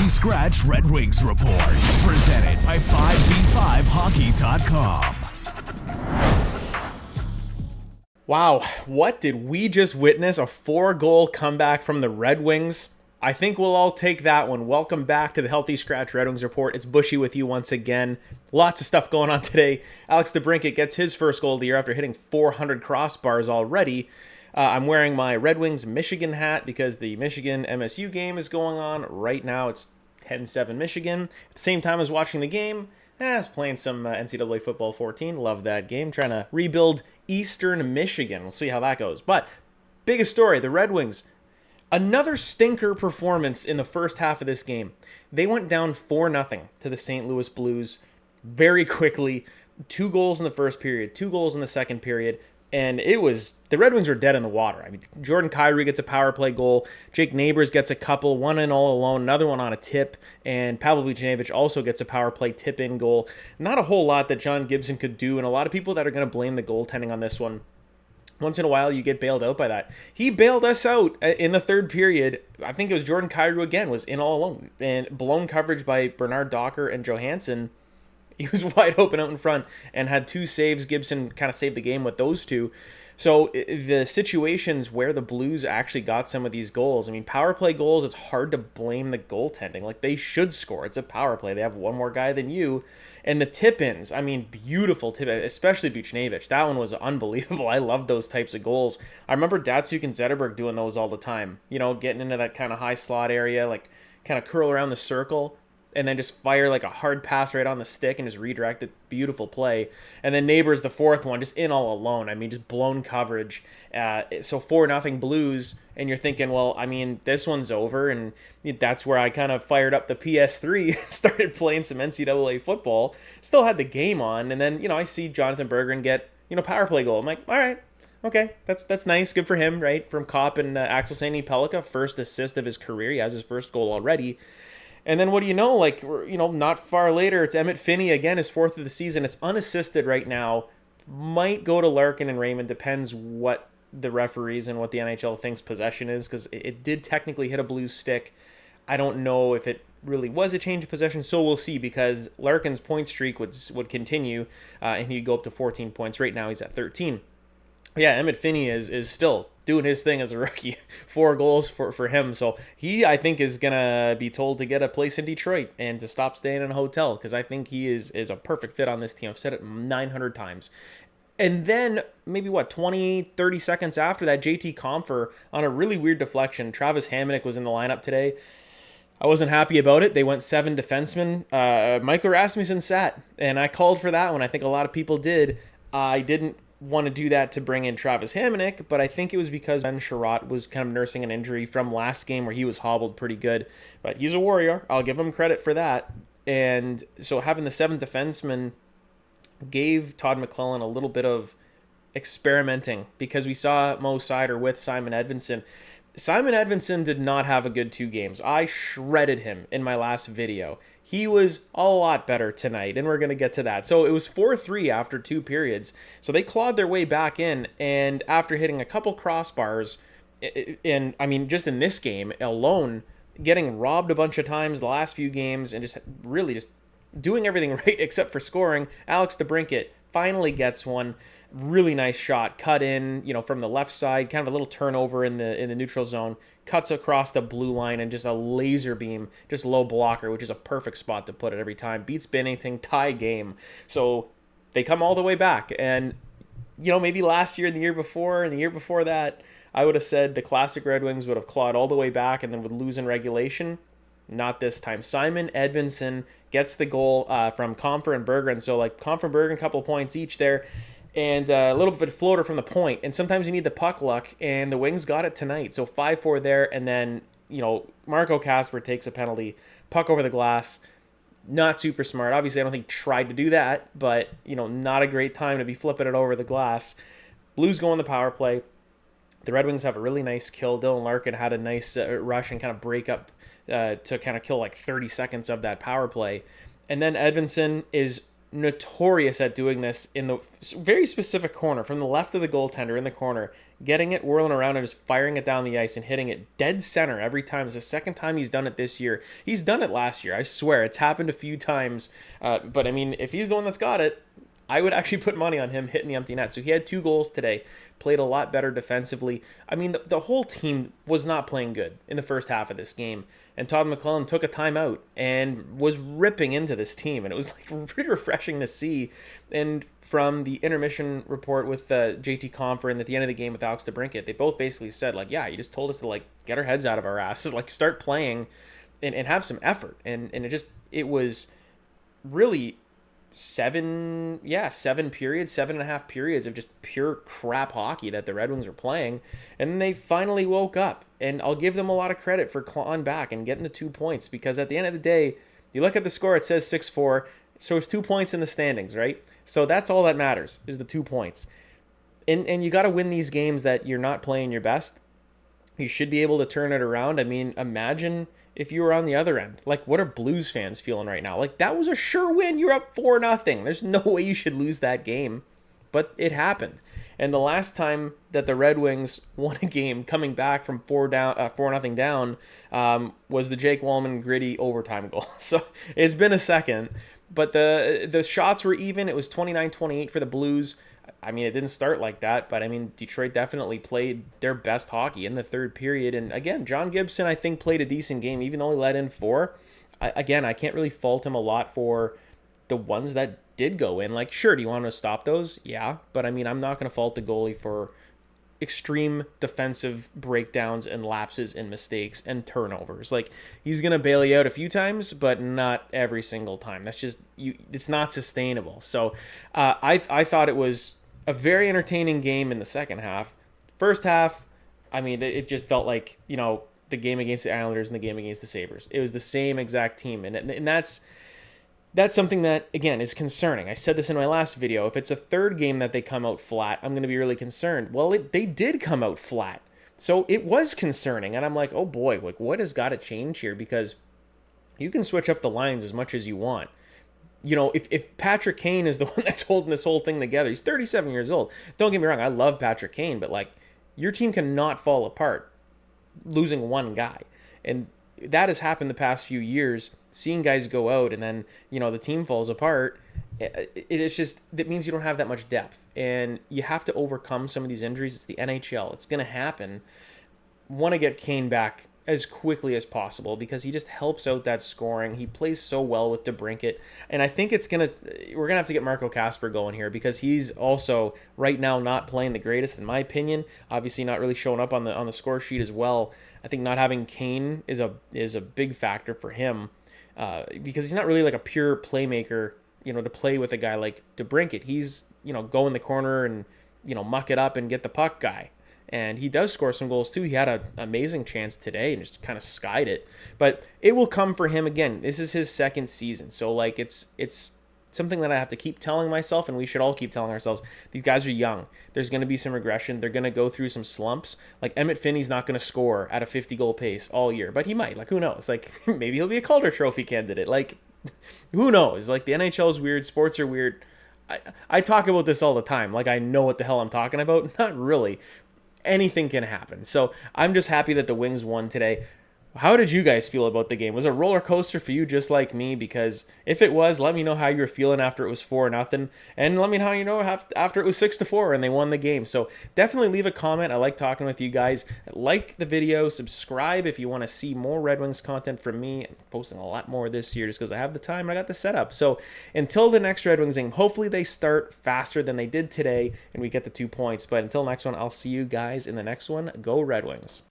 Healthy Scratch Red Wings Report, presented by 5v5hockey.com. Wow, what did we just witness? A 4-goal comeback from the Red Wings. I think we'll all take that one. Welcome back to the Healthy Scratch Red Wings Report. It's Buschy with you once again. Lots of stuff going on today. Alex DeBrincat gets his first goal of the year after hitting 400 crossbars already. I'm wearing my Red Wings Michigan hat because the Michigan MSU game is going on right now. It's 10-7 Michigan. At the same time as watching the game, I was playing some NCAA Football 14. Love that game. Trying to rebuild Eastern Michigan. We'll see how that goes. But biggest story, the Red Wings. Another stinker performance in the first half of this game. They went down 4-0 to the St. Louis Blues very quickly. 2 goals in the first period, 2 goals in the second period. And the Red Wings were dead in the water. I mean, Jordan Kyrou gets a power play goal. Jake Neighbors gets a couple, one in all alone, another one on a tip. And Pavel Buchnevich also gets a power play tip-in goal. Not a whole lot that John Gibson could do, and a lot of people that are going to blame the goaltending on this one. Once in a while, you get bailed out by that. He bailed us out in the third period. I think it was Jordan Kyrou again, was in all alone. And blown coverage by Bernard Docker and Johansson. He was wide open out in front and had 2 saves. Gibson kind of saved the game with those 2. So the situations where the Blues actually got some of these goals, I mean, power play goals, it's hard to blame the goaltending. Like, they should score. It's a power play. They have one more guy than you. And the tip-ins, I mean, beautiful tip, especially Buchnevich. That one was unbelievable. I love those types of goals. I remember Datsuk and Zetterberg doing those all the time. You know, getting into that kind of high slot area, like kind of curl around the circle, and then just fire like a hard pass right on the stick and just redirect it. Beautiful play. And then Neighbors, the fourth one, just in all alone. I mean, just blown coverage. So 4-0 Blues, and you're thinking, well, I mean, this one's over, and that's where I kind of fired up the PS3, started playing some NCAA football, still had the game on, and then, I see Jonathan Berggren get, power play goal. I'm like, all right, okay, that's nice, good for him, right? From Kopp and Axel Sandin-Pellikka, first assist of his career. He has his first goal already. And then what do you know? Like, not far later, it's Emmett Finney again, his 4th of the season. It's unassisted right now. Might go to Larkin and Raymond. Depends what the referees and what the NHL thinks possession is, because it did technically hit a Blues stick. I don't know if it really was a change of possession, so we'll see, because Larkin's point streak would continue, and he'd go up to 14 points. Right now, he's at 13. Yeah, Emmett Finney is still doing his thing as a rookie. 4 goals for him. So he, I think, is going to be told to get a place in Detroit and to stop staying in a hotel, because I think he is a perfect fit on this team. I've said it 900 times. And then maybe, 20, 30 seconds after that, JT Compher on a really weird deflection. Travis Hamonic was in the lineup today. I wasn't happy about it. They went 7 defensemen. Michael Rasmussen sat, and I called for that one. I think a lot of people did. I didn't want to do that to bring in Travis Hamonic, but I think it was because Ben Sherratt was kind of nursing an injury from last game where he was hobbled pretty good. But he's a warrior. I'll give him credit for that. And so having the 7th defenseman gave Todd McClellan a little bit of experimenting, because we saw Mo Sider with Simon Edvinsson. Simon Edvinsson did not have a good 2 games. I shredded him in my last video. He was a lot better tonight, and we're going to get to that. So it was 4-3 after 2 periods. So they clawed their way back in, and after hitting a couple crossbars, and I mean, just in this game alone, getting robbed a bunch of times the last few games, and just really just doing everything right except for scoring, Alex DeBrincat finally gets one. Really nice shot, cut in, from the left side, kind of a little turnover in the neutral zone, cuts across the blue line, and just a laser beam, just low blocker, which is a perfect spot to put it every time. Beats Binnington, tie game. So they come all the way back, and maybe last year and the year before and the year before that, I would have said the classic Red Wings would have clawed all the way back and then would lose in regulation. Not this time. Simon Edvinsson gets the goal from Compher and Berggren. So Compher and Berggren, a couple points each there. And a little bit of a floater from the point. And sometimes you need the puck luck, and the Wings got it tonight. So 5-4 there, and then, Marco Kasper takes a penalty, puck over the glass. Not super smart. Obviously, I don't think he tried to do that, but, not a great time to be flipping it over the glass. Blues go on the power play. The Red Wings have a really nice kill. Dylan Larkin had a nice rush and kind of break up to kind of kill 30 seconds of that power play. And then Edvinsson is notorious at doing this in the very specific corner, from the left of the goaltender in the corner, getting it, whirling around, and just firing it down the ice and hitting it dead center every time. It's the second time he's done it this year. He's done it last year, I swear. It's happened a few times. But I mean, if he's the one that's got it, I would actually put money on him hitting the empty net. So he had 2 goals today, played a lot better defensively. I mean, the whole team was not playing good in the first half of this game. And Todd McClellan took a timeout and was ripping into this team. And it was like pretty refreshing to see. And from the intermission report with JT Confer and at the end of the game with Alex DeBrincat, they both basically said, like, yeah, you just told us to, like, get our heads out of our asses, like, start playing and have some effort. And it was really 7 periods, 7.5 periods of just pure crap hockey that the Red Wings were playing, and then they finally woke up. And I'll give them a lot of credit for clawing back and getting the 2 points, because at the end of the day, you look at the score, it says 6-4, so it's 2 points in the standings, right? So that's all that matters, is the 2 points. And you got to win these games that you're not playing your best. You should be able to turn it around. I mean, imagine if you were on the other end. Like, what are Blues fans feeling right now? Like, that was a sure win. You're up 4-0. There's no way you should lose that game. But it happened. And the last time that the Red Wings won a game coming back from 4-0 down was the Jake Wallman gritty overtime goal. So it's been a second. But the shots were even. It was 29-28 for the Blues. I mean, it didn't start like that, but I mean, Detroit definitely played their best hockey in the third period. And again, John Gibson, I think, played a decent game, even though he let in 4. I can't really fault him a lot for the ones that did go in. Like, sure, do you want to stop those? Yeah, but I mean, I'm not going to fault the goalie for extreme defensive breakdowns and lapses and mistakes and turnovers. Like, he's going to bail you out a few times, but not every single time. That's just, it's not sustainable. So I thought it was a very entertaining game in the second half. First half, I mean, it just felt like, the game against the Islanders and the game against the Sabres. It was the same exact team. And that's something that, again, is concerning. I said this in my last video. If it's a third game that they come out flat, I'm going to be really concerned. Well, they did come out flat. So it was concerning. And I'm like, oh boy, like, what has got to change here? Because you can switch up the lines as much as you want. If Patrick Kane is the one that's holding this whole thing together, he's 37 years old. Don't get me wrong, I love Patrick Kane, but like, your team cannot fall apart losing one guy. And that has happened the past few years, seeing guys go out and then, the team falls apart. It's just, that means you don't have that much depth, and you have to overcome some of these injuries. It's the NHL. It's going to happen. Want to get Kane back as quickly as possible, because he just helps out that scoring. He plays so well with DeBrincat, and I think we're gonna have to get Marco Kasper going here, because he's also right now not playing the greatest, in my opinion. Obviously, not really showing up on the score sheet as well. I think not having Kane is a big factor for him, because he's not really like a pure playmaker. To play with a guy like DeBrincat, he's go in the corner and muck it up and get the puck guy. And he does score some goals too. He had an amazing chance today and just kind of skied it. But it will come for him again. This is his second season. So like it's something that I have to keep telling myself, and we should all keep telling ourselves. These guys are young. There's going to be some regression. They're going to go through some slumps. Like, Emmett Finney's not going to score at a 50-goal pace all year, but he might. Like, who knows? Like, maybe he'll be a Calder Trophy candidate. Like, who knows? Like, the NHL is weird. Sports are weird. I talk about this all the time. Like, I know what the hell I'm talking about. Not really. Anything can happen. So I'm just happy that the Wings won today. How did you guys feel about the game? Was it a roller coaster for you, just like me? Because if it was, let me know how you were feeling after it was 4-0, and let me know how you know after it was 6-4 and they won the game. So definitely leave a comment. I like talking with you guys. Like the video, subscribe if you want to see more Red Wings content from me. I'm posting a lot more this year just because I have the time and I got the setup. So until the next Red Wings game, hopefully they start faster than they did today and we get the 2 points. But until next one, I'll see you guys in the next one. Go Red Wings.